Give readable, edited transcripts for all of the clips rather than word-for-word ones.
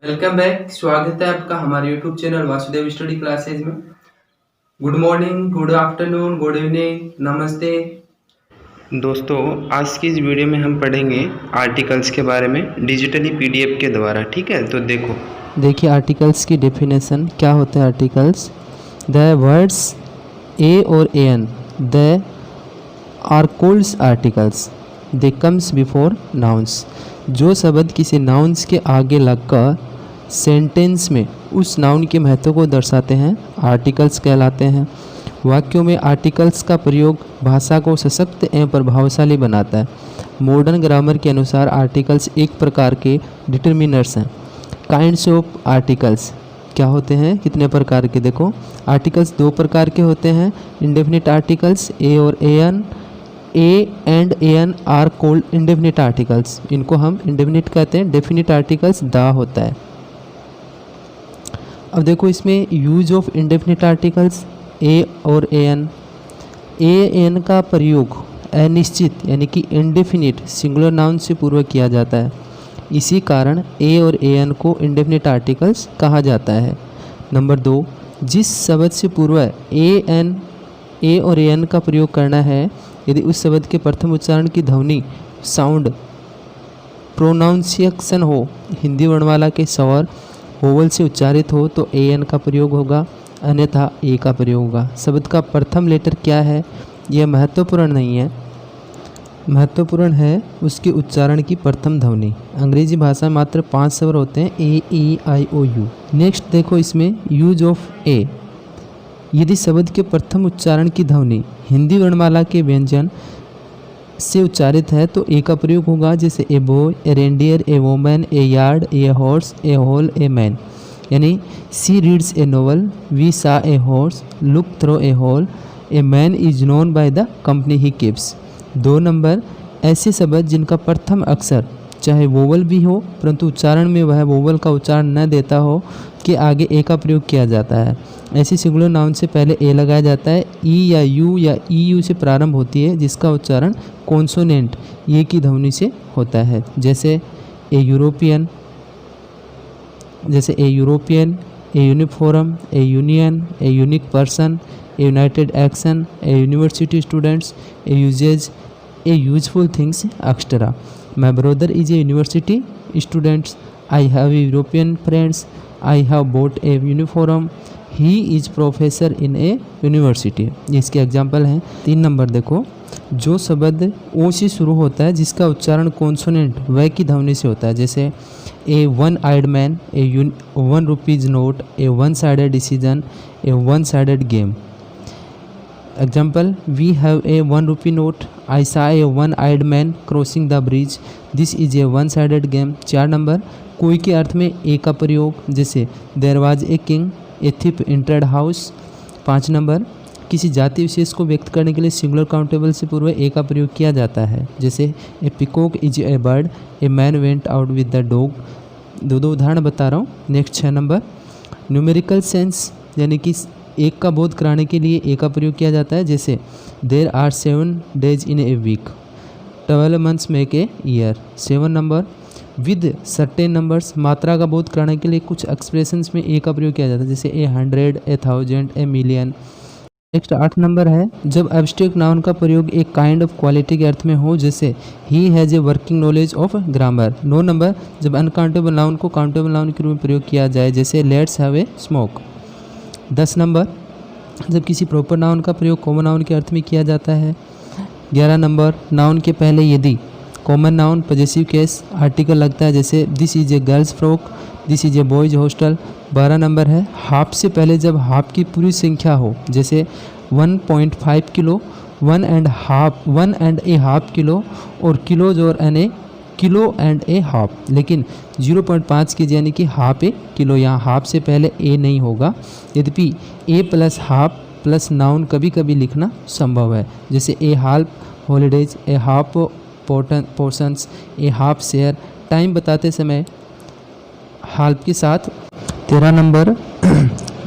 Welcome back. स्वागत है आपका हमारे YouTube channel Vasudev study classes में। Good morning, good afternoon, good evening, नमस्ते दोस्तों। आज की इस वीडियो में हम पढ़ेंगे आर्टिकल्स के बारे में डिजिटली पीडीएफ के द्वारा। ठीक है, तो देखिए आर्टिकल्स की डेफिनेशन क्या होते हैं। आर्टिकल्स द वर्ड्स ए और an the are called articles they comes before nouns. जो शब्द किसी नाउन्स के आगे लगकर सेंटेंस में उस नाउन के महत्व को दर्शाते हैं आर्टिकल्स कहलाते हैं। वाक्यों में आर्टिकल्स का प्रयोग भाषा को सशक्त एवं प्रभावशाली बनाता है। मॉडर्न ग्रामर के अनुसार आर्टिकल्स एक प्रकार के डिटर्मिनर्स हैं। काइंड्स ऑफ आर्टिकल्स क्या होते हैं, कितने प्रकार के? देखो, आर्टिकल्स दो प्रकार के होते हैं। इंडेफिनिट आर्टिकल्स ए और an. A and an are called indefinite articles. इनको हम इंडेफिनिट कहते हैं। डेफिनिट आर्टिकल्स द होता है। अब देखो इसमें use of indefinite articles a और एन। ए एन का प्रयोग अनिश्चित यानी कि इंडेफिनिट सिंगुलर नाउन से पूर्व किया जाता है। इसी कारण ए और एन को इंडेफिनिट आर्टिकल्स कहा जाता है। नंबर 2, जिस शब्द से पूर्व ए और एन का प्रयोग करना है, यदि उस शब्द के प्रथम उच्चारण की ध्वनि साउंड प्रोनाउंसिएशन हो, हिंदी वर्णमाला के स्वर वोवल से उच्चारित हो, तो ए एन का प्रयोग होगा, अन्यथा ए का प्रयोग होगा। शब्द का प्रथम लेटर क्या है यह महत्वपूर्ण नहीं है, महत्वपूर्ण है उसके उच्चारण की प्रथम ध्वनि। अंग्रेजी भाषा में मात्र 5 स्वर होते हैं, ए ई आई ओ यू। नेक्स्ट देखो इसमें यूज ऑफ ए। यदि शब्द के प्रथम उच्चारण की ध्वनि हिंदी वर्णमाला के व्यंजन से उच्चारित है तो ए का प्रयोग होगा, जैसे a boy, a reindeer, a woman, a yard, a horse, a hole, a man. यानी she reads a novel, we saw a horse, look through a hole, a man is known by the company he keeps. 2 number, ऐसे शब्द जिनका प्रथम अक्षर चाहे vowel भी हो परंतु उच्चारण में वह वोवल का उच्चारण न देता हो, के आगे ए का प्रयोग किया जाता है। ऐसी सिंगुलर नाउन से पहले ए लगाया जाता है। ई या ई यू से प्रारंभ होती है, जिसका उच्चारण कॉन्सोनेंट ये की ध्वनि से होता है, जैसे a European, a uniform, a union, a unique person, a united action, a university students, a uses, a useful things extra. My brother is a university students, I have European friends, I have bought a uniform, he is professor in a university. इसके example हैं। 3 number देखो, जो शब्द ओ से शुरू होता है जिसका उच्चारण कॉन्सोनेंट व की ध्वनि से होता है, जैसे a one eyed man, a 1 rupees note, a one sided decision, a one sided game. Example, we have a 1 rupee note, I saw a one eyed man crossing the bridge, this is a one sided game. 4 number, कोई के अर्थ में a का प्रयोग, जैसे there was a king, a thief entered house. 5 number, किसी जाति विशेष को व्यक्त करने के लिए सिंगुलर काउंटेबल से पूर्व ए का प्रयोग किया जाता है, जैसे a peacock is a bird, a man went out with the dog. 2 उदाहरण बता रहा हूँ। नेक्स्ट 6 नंबर, न्यूमेरिकल सेंस यानी कि एक का बोध कराने के लिए ए का प्रयोग किया जाता है, जैसे there are 7 days in a week, 12 months make a year. 7 number, with certain numbers, मात्रा का बोध कराने के लिए कुछ एक्सप्रेशंस में ए का प्रयोग किया जाता है, जैसे ए 100, ए 1000, ए मिलियन। नेक्स्ट 8 नंबर है, जब एब्स्ट्रैक्ट नाउन का प्रयोग एक काइंड ऑफ क्वालिटी के अर्थ में हो, जैसे he has a working knowledge of grammar. 9 number, जब अनकाउंटेबल नाउन को काउंटेबल नाउन के रूप में प्रयोग किया जाए, जैसे let's have a smoke. 10 number, जब किसी प्रॉपर नाउन का प्रयोग कॉमन नाउन के अर्थ में किया जाता है। 11 नंबर, नाउन के पहले यदि common noun possessive case article लगता है, जैसे this is A girls frock, this is A boys hostel. 12 number है, हाफ से पहले जब हाफ की पूरी संख्या हो, जैसे 1.5 kilo, 1 and a half kilo, और किलोज और an kilo and a half, लेकिन 0.5 kg यानी कि हाफ ए किलो, यहाँ हाफ से पहले ए नहीं होगा। यद्यपि a plus half plus noun कभी कभी लिखना संभव है, जैसे a half holidays, a half portions, a half share. Time बताते समय हाफ के साथ। 13 नंबर,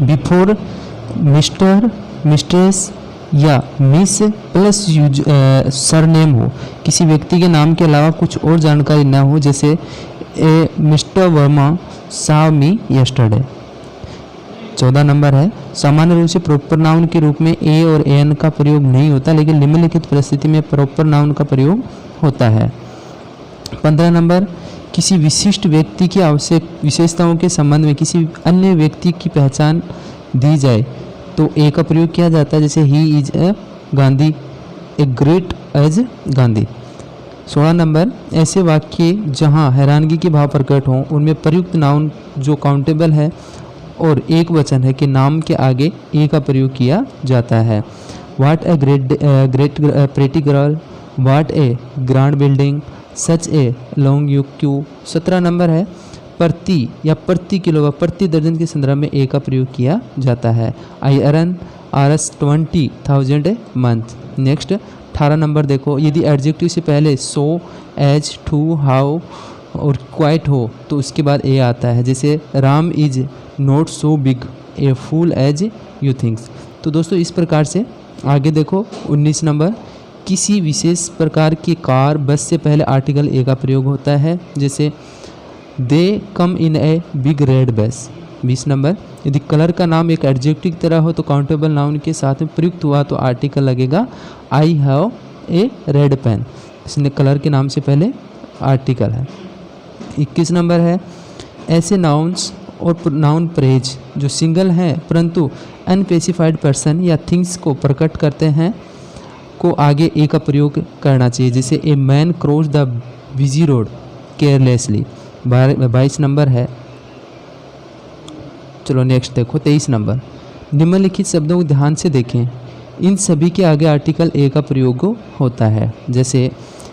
बिफोर मिस्टर, मिस्ट्रेस या मिस प्लस सरनेम हो, किसी व्यक्ति के नाम के अलावा कुछ और जानकारी ना हो, जैसे a Mister Verma, saw me yesterday। 14 number है, सामान्य रूप से प्रॉपर नाउन के रूप में ए और एन का प्रयोग नहीं होता, लेकिन निम्नलिखित परिस्थिति में प्रॉपर नाउन का प्रयोग होता है। 15 नंबर, किसी विशिष्ट व्यक्ति की आवश्यक विशेषताओं के संबंध में किसी अन्य व्यक्ति की पहचान दी जाए तो ए का प्रयोग किया जाता है, जैसे he is a Gandhi, a great as Gandhi. 16 number, ऐसे वाक्य जहां हैरानगी के भाव प्रकट हों उनमें प्रयुक्त नाउन जो काउंटेबल है और एक वचन है कि नाम के आगे ए का प्रयोग किया जाता है। What a great pretty girl, what a grand building, such a long queue. 17 number है, प्रति या प्रति किलो व प्रति दर्जन के संदर्भ में ए का प्रयोग किया जाता है। I earn R S 20,000 a month. Next 18 number देखो, यदि एडजेक्टिव से पहले सो, एज, टू, हाउ और क्वाइट हो तो उसके बाद ए आता है, जैसे Ram is not so big a fool as you thinks. तो दोस्तों इस प्रकार से आगे देखो 19 नंबर, किसी विशेष प्रकार की कार बस से पहले आर्टिकल ए का प्रयोग होता है, जैसे दे कम इन a big red bus. 20 number, यदि कलर का नाम एक एडजेक्टिव की तरह हो तो काउंटेबल नाउन के साथ में प्रयुक्त हुआ तो आर्टिकल लगेगा I have a red pen, इसलिए कलर के नाम से पहले आर्टिकल है। 21 नंबर है, ऐसे नाउन्स और नाउन प्रेज जो सिंगल हैं परंतु अनस्पेसिफाइड पर्सन या थिंग्स को प्रकट करते हैं को आगे ए का प्रयोग करना चाहिए, जैसे a man cross the busy road carelessly. 22 number है, चलो नेक्स्ट देखो 23 नंबर, निम्नलिखित शब्दों को ध्यान से देखें, इन सभी के आगे आर्टिकल ए का प्रयोग होता है, जैसे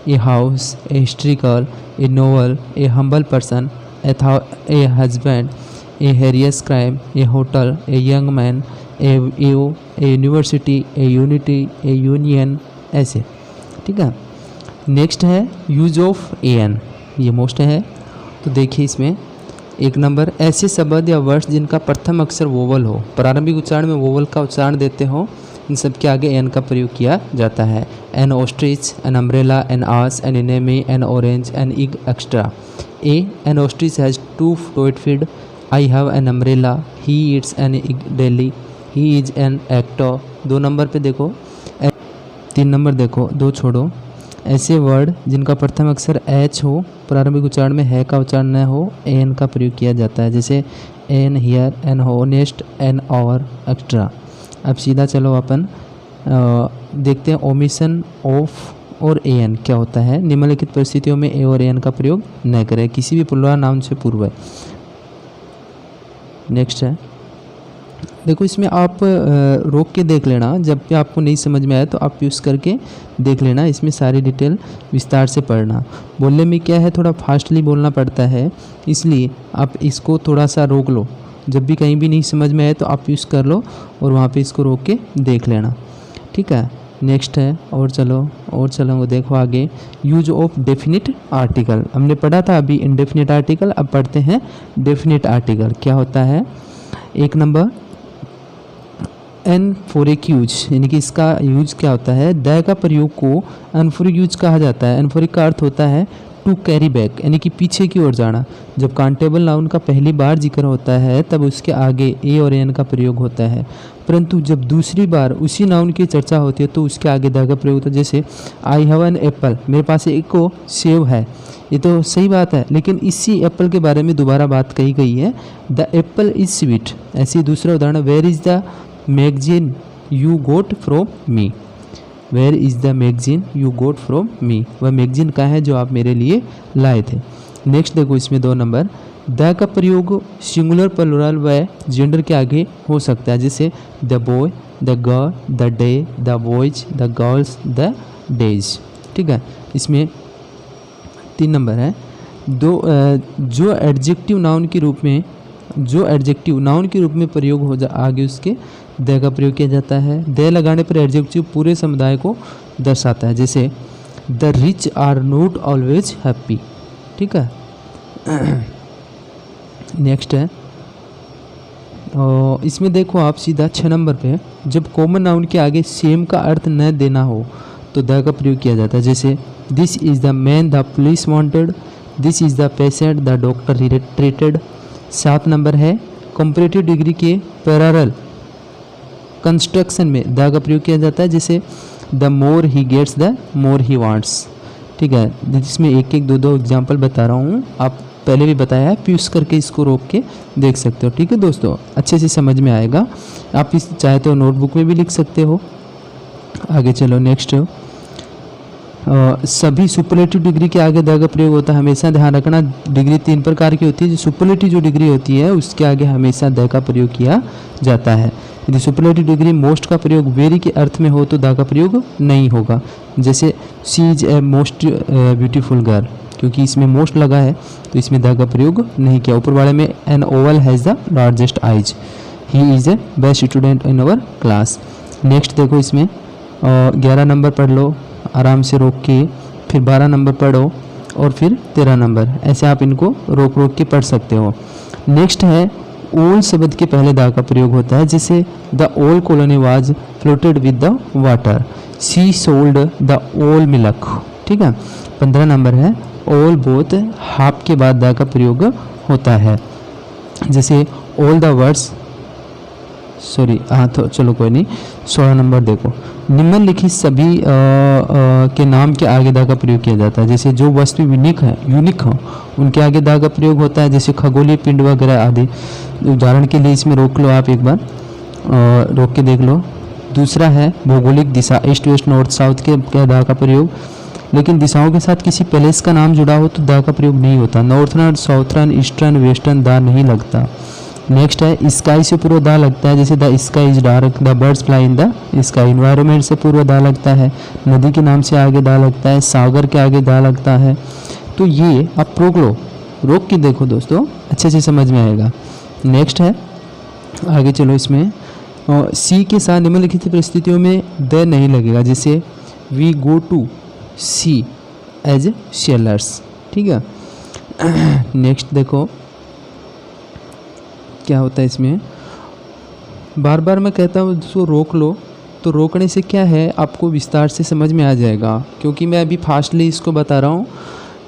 a house, a historical, a novel, a humble person, a husband, a heinous crime, a hotel, a young man, a university, a unity, a union, ऐसे। ठीक है, नेक्स्ट है यूज ऑफ ए एन, ये मोस्ट है। तो देखिए इसमें 1 number, ऐसे शब्द या वर्ड्स जिनका प्रथम अक्षर वोवल हो, प्रारंभिक उच्चारण में वोवल का उच्चारण देते हो, इन सब के आगे एन का प्रयोग किया जाता है। An ostrich, an umbrella, an ass, an enemy, an orange, an egg extra. A, an ostrich has 2 toed feet, I have an umbrella, he eats an egg daily, he is an actor. 2 number पे देखो, 3 number देखो, 2 छोड़ो, ऐसे word जिनका प्रथम अक्षर H हो, प्रारंभिक उच्चारण में है का उच्चारण न हो, एन का प्रयोग किया जाता है, जैसे an heir, an honest, an hour extra. अब सीधा चलो अपन देखते हैं ओमिशन ऑफ और ए एन क्या होता है। निम्नलिखित परिस्थितियों में ए और एन का प्रयोग न करें, किसी भी पुल्वार नाउन से पूर्व है। नेक्स्ट है, देखो इसमें आप रोक के देख लेना, जब भी आपको नहीं समझ में आए तो आप यूज़ करके देख लेना, इसमें सारी डिटेल विस्तार से पढ़ना। बोलने में क्या है, थोड़ा फास्टली बोलना पड़ता है, इसलिए आप इसको थोड़ा सा रोक लो, जब भी कहीं भी नहीं समझ में आए तो आप यूज़ कर लो और वहाँ पे इसको रोक के देख लेना। ठीक है, नेक्स्ट है, और चलो वो देखो आगे, यूज ऑफ डेफिनिट आर्टिकल। हमने पढ़ा था अभी इनडेफिनिट आर्टिकल, अब पढ़ते हैं डेफिनिट आर्टिकल क्या होता है। 1 नंबर, एनफोरिक यूज, यानी कि इसका यूज क्या होता है, द का प्रयोग को एनफोरिक यूज कहा जाता है। एनफोरिक का अर्थ होता है टू कैरी बैक, यानी कि पीछे की ओर जाना। जब काउंटेबल नाउन का पहली बार जिक्र होता है तब उसके आगे ए और एन का प्रयोग होता है, परंतु जब दूसरी बार उसी नाउन की चर्चा होती है तो उसके आगे द का प्रयोग होता है। जैसे आई हैव एन एप्पल, मेरे पास एक को सेब है, ये तो सही बात है, लेकिन इसी एप्पल के बारे में दोबारा बात कही गई है, द एप्पल इज स्वीट। ऐसी दूसरा उदाहरण, where is the magazine you got from me, where is the magazine you got from me, वह मैगजीन का है जो आप मेरे लिए लाए थे। नेक्स्ट देखो इसमें 2 नंबर, द का प्रयोग सिंगुलर, प्लुरल व जेंडर के आगे हो सकता है, जैसे the boy, the girl, the day, the boys, the girls, the days. ठीक है, इसमें 3 नंबर है, जो एडजेक्टिव नाउन के रूप में प्रयोग हो जा आगे उसके द का प्रयोग किया जाता है। द लगाने पर एडजेक्टिव पूरे समुदाय को दर्शाता है, जैसे the rich are not always happy. ठीक है, नेक्स्ट है, और इसमें देखो आप सीधा 6 नंबर पे, जब कॉमन नाउन के आगे सेम का अर्थ न देना हो तो द का प्रयोग किया जाता है, जैसे this is the man the police wanted, this is the patient the doctor treated, 7 number है कंपैरेटिव डिग्री के पैरेलल कंस्ट्रक्शन में द का प्रयोग किया जाता है, जैसे the more he gets the more he wants. ठीक है, जिसमें एक एक दो एग्जाम्पल बता रहा हूँ, आप पहले भी बताया है, प्यूस करके इसको रोक के देख सकते हो। ठीक है दोस्तों, अच्छे से समझ में आएगा। आप इस चाहे तो नोटबुक में भी लिख सकते हो। आगे चलो, नेक्स्ट सभी सुपरलेटिव डिग्री के आगे द का प्रयोग होता है। हमेशा ध्यान रखना, डिग्री 3 प्रकार की होती है। जो सुपरलेटिव जो डिग्री होती है उसके आगे हमेशा द का प्रयोग किया जाता है। यदि सुपरलेटिव डिग्री मोस्ट का प्रयोग वेरी के अर्थ में हो तो द का प्रयोग नहीं होगा। जैसे she is a most beautiful girl, क्योंकि इसमें मोस्ट लगा है तो इसमें द का प्रयोग नहीं किया। ऊपर वाले में an owl has the largest eyes, he is a best student in our class. Next देखो, इसमें 11 नंबर पढ़ लो आराम से रोक के, फिर 12 नंबर पढ़ो और फिर 13 नंबर, ऐसे आप इनको रोक रोक के पढ़ सकते हो। नेक्स्ट है ओल शब्द के पहले द का प्रयोग होता है, जैसे द ओल colony was floated with the water, she sold the ओल मिल्क। ठीक है, 15 नंबर है ऑल बोथ हाफ के बाद द का प्रयोग होता है, जैसे ऑल द वर्ड्स, सॉरी हाँ तो चलो कोई नहीं। 16 नंबर देखो, निम्नलिखित सभी के नाम के आगे द का प्रयोग किया जाता है, जैसे जो वस्तु यूनिक हो उनके आगे द का प्रयोग होता है, जैसे खगोलीय पिंड वगैरह आदि। उदाहरण के लिए इसमें रोक लो आप एक बार, रोक के देख लो। दूसरा है भौगोलिक दिशा, ईस्ट वेस्ट नॉर्थ साउथ के द का प्रयोग, लेकिन दिशाओं के साथ किसी पैलेस का नाम जुड़ा हो तो द का प्रयोग नहीं होता। Northern, southern, eastern, western the नहीं लगता। नेक्स्ट है स्काई से पूर्व द लगता है, जैसे the sky is dark, the birds fly in the sky. Environment से पूर्व द लगता है, नदी के नाम से आगे द लगता है, सागर के आगे द लगता है। तो ये आप रोक के देखो दोस्तों, अच्छे से समझ में आएगा। नेक्स्ट है, आगे चलो, इसमें सी के साथ निम्नलिखित परिस्थितियों में द नहीं लगेगा, जैसे we go to sea as sailors. ठीक है, नेक्स्ट देखो क्या होता है इसमें, बार बार मैं कहता हूँ उसको रोक लो, तो रोकने से क्या है आपको विस्तार से समझ में आ जाएगा, क्योंकि मैं अभी फास्टली इसको बता रहा हूँ,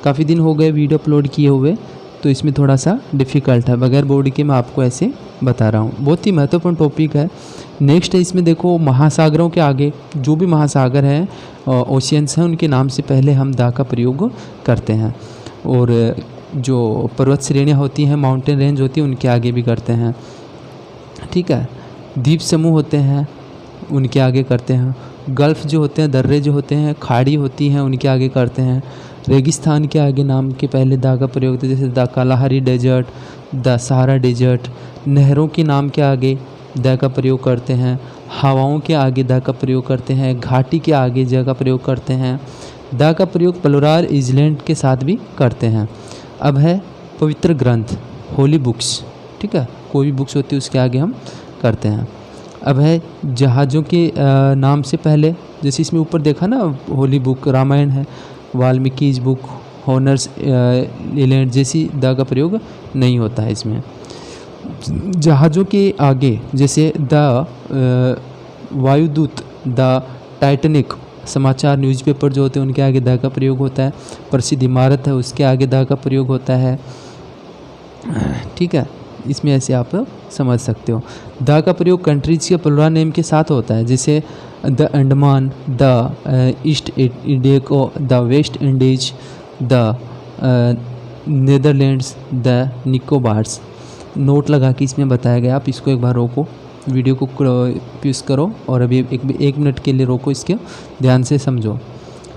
काफ़ी दिन हो गए वीडियो अपलोड किए हुए, तो इसमें थोड़ा सा डिफ़िकल्ट है, बगैर बोर्ड के मैं आपको ऐसे बता रहा हूँ। बहुत ही महत्वपूर्ण टॉपिक है। नेक्स्ट है, इसमें देखो महासागरों के आगे जो भी महासागर हैं, ओशियंस हैं, उनके नाम से पहले हम द का प्रयोग करते हैं, और जो पर्वत श्रेणियाँ होती हैं, माउंटेन रेंज होती है, उनके आगे भी करते हैं। ठीक है, द्वीप समूह होते हैं उनके आगे करते हैं, गल्फ जो होते हैं, दर्रे जो होते हैं, खाड़ी होती हैं, उनके आगे करते हैं। रेगिस्तान के आगे नाम के पहले द का प्रयोग होता है, जैसे the Kalahari desert, the Sahara desert. नहरों के नाम के आगे द का प्रयोग करते हैं, हवाओं के आगे द का प्रयोग करते हैं, घाटी के आगे द का प्रयोग करते हैं। द का प्रयोग प्लुरल इजलैंड के साथ भी करते हैं। अब है पवित्र ग्रंथ, होली बुक्स। ठीक है, कोई भी बुक्स होती है उसके आगे हम करते हैं। अब है जहाज़ों के नाम से पहले, जैसे इसमें ऊपर देखा ना, होली बुक रामायण है, वाल्मीकिज बुक, हॉनर्स इलैंड जैसी द का प्रयोग नहीं होता है इसमें। जहाज़ों के आगे जैसे द वायुदूत, द टाइटैनिक, समाचार न्यूज़पेपर जो होते हैं उनके आगे द का प्रयोग होता है। प्रसिद्ध इमारत है उसके आगे द का प्रयोग होता है। ठीक है, इसमें ऐसे आप समझ सकते हो। द का प्रयोग कंट्रीज के प्लुरल नेम के साथ होता है, जैसे the Andaman, the East India को the West Indies, the Netherlands, the Nicobars. Note लगा के इसमें बताया गया, आप इसको एक बार रोको, वीडियो को पॉज करो और अभी एक मिनट के लिए रोको, इसके ध्यान से समझो।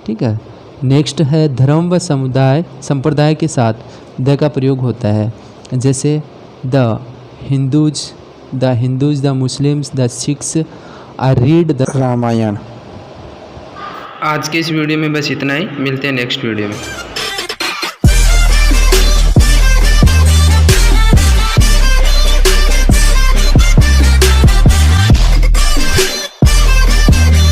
ठीक है, नेक्स्ट है धर्म व संप्रदाय के साथ द का प्रयोग होता है, जैसे the Hindus, the Muslims, the Sikhs, I read the Ramayana. आज के इस वीडियो में बस इतना ही, मिलते हैं नेक्स्ट वीडियो में।